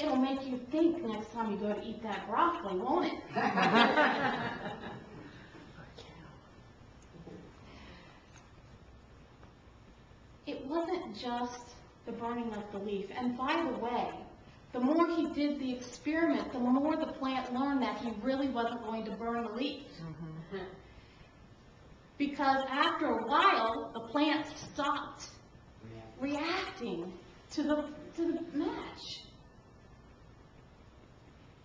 will make you think next time you go to eat that broccoli, won't it? It wasn't just the burning of the leaf. And by the way, the more he did the experiment, the more the plant learned that he really wasn't going to burn the leaf. Mm-hmm. Because after a while, the plant stopped reacting to the match.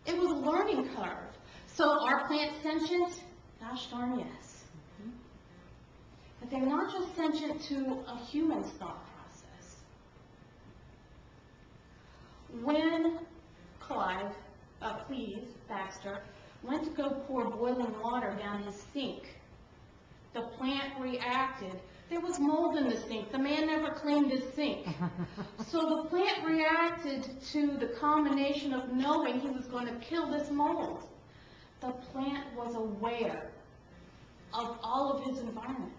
It was a learning curve. So are plants sentient? Gosh darn yes. Mm-hmm. But they're not just sentient to a human's thought process. When Cleve Baxter went to go pour boiling water down his sink, the plant reacted. There was mold in the sink. The man never cleaned his sink. So the plant reacted to the combination of knowing he was going to kill this mold. The plant was aware of all of his environment.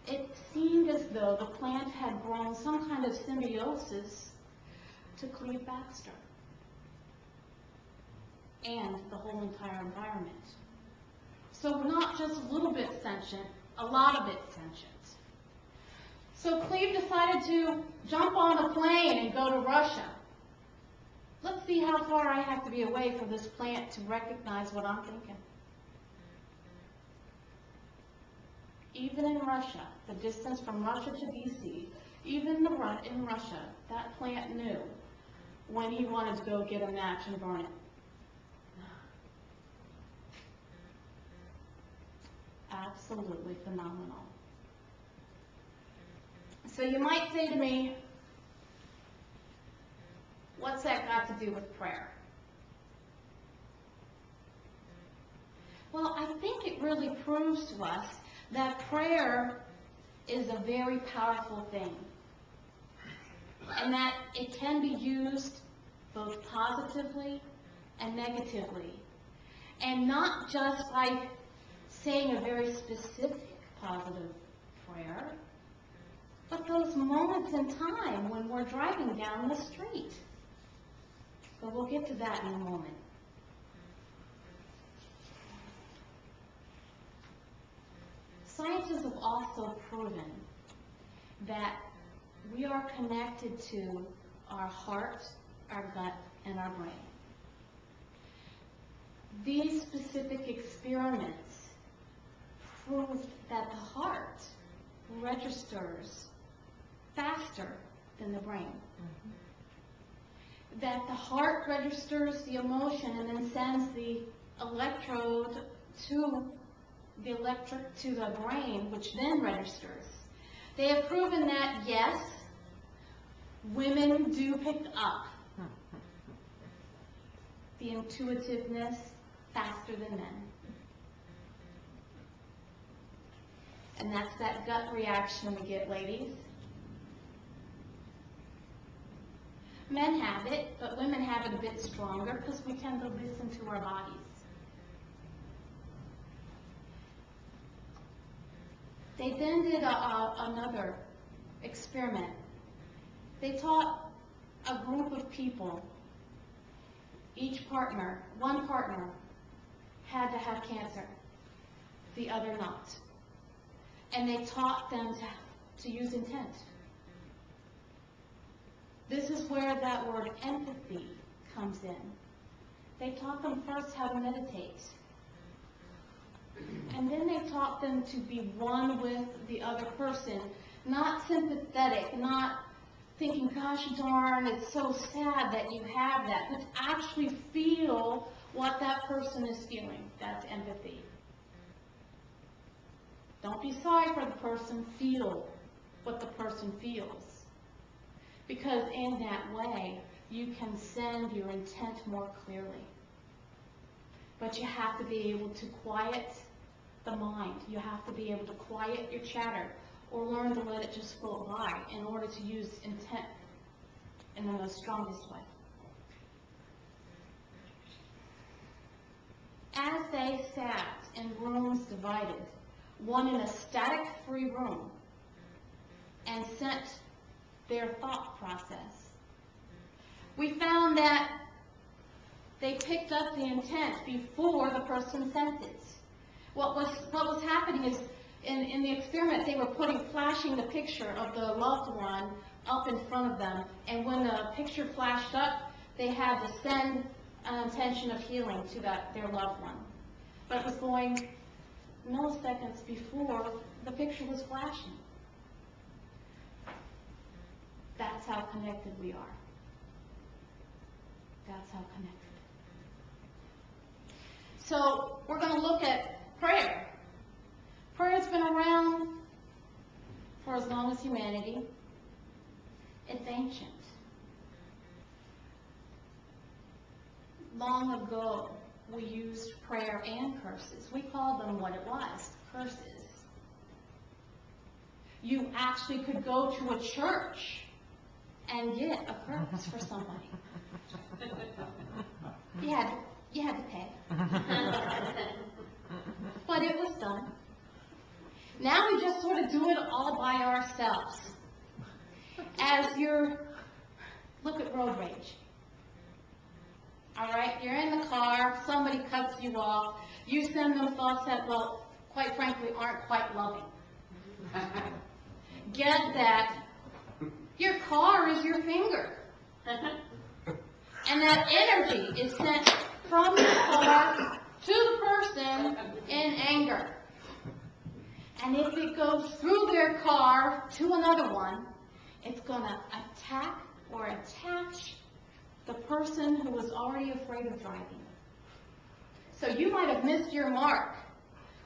It seemed as though the plant had grown some kind of symbiosis to Cleve Baxter and the whole entire environment. So not just a little bit sentient, a lot of it sentient. So Cleve decided to jump on a plane and go to Russia. Let's see how far I have to be away from this plant to recognize what I'm thinking. Even in Russia, the distance from Russia to DC, even in Russia, that plant knew when he wanted to go get a match and burn it. Absolutely phenomenal. So you might say to me, what's that got to do with prayer? Well, I think it really proves to us that prayer is a very powerful thing, and that it can be used both positively and negatively, and not just by saying a very specific positive prayer, but those moments in time when we're driving down the street. But we'll get to that in a moment. Scientists have also proven that we are connected to our heart, our gut, and our brain. These specific experiments proved that the heart registers faster than the brain. Mm-hmm. That the heart registers the emotion and then sends the electrode to the brain, which then registers. They have proven that, yes, women do pick up the intuitiveness faster than men. And that's that gut reaction we get, ladies. Men have it, but women have it a bit stronger because we tend to listen to our bodies. They then did another experiment. They taught a group of people, one partner had to have cancer, the other not. And they taught them to use intent. This is where that word empathy comes in. They taught them first how to meditate. And then they taught them to be one with the other person, not sympathetic, not thinking, gosh darn, it's so sad that you have that, but to actually feel what that person is feeling. That's empathy. Don't be sorry for the person, feel what the person feels. Because in that way, you can send your intent more clearly. But you have to be able to quiet the mind. You have to be able to quiet your chatter or learn to let it just float by in order to use intent in the most strongest way. As they sat in rooms divided, one in a static-free room, and sent their thought process, we found that they picked up the intent before the person sent it. What was happening is, in the experiment, they were flashing the picture of the loved one up in front of them, and when the picture flashed up, they had to send an intention of healing to their loved one. But it was going milliseconds before the picture was flashing. That's how connected we are. That's how connected. So we're going to look at prayer. Prayer's been around for as long as humanity. It's ancient. Long ago, we used prayer and curses. We called them what it was, curses. You actually could go to a church and get a curse for somebody. You had to pay. But it was done. Now we just sort of do it all by ourselves. Look at road rage. All right, you're in the car, somebody cuts you off, you send them thoughts that, well, quite frankly, aren't quite loving. Get that your car is your finger. And that energy is sent from the car to the person in anger. And if it goes through their car to another one, it's going to attack or attach the person who was already afraid of driving. So you might have missed your mark,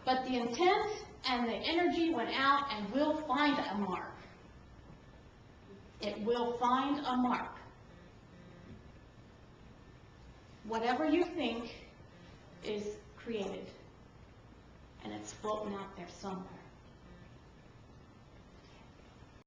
but the intent and the energy went out and will find a mark. It will find a mark. Whatever you think is created, and it's floating out there somewhere.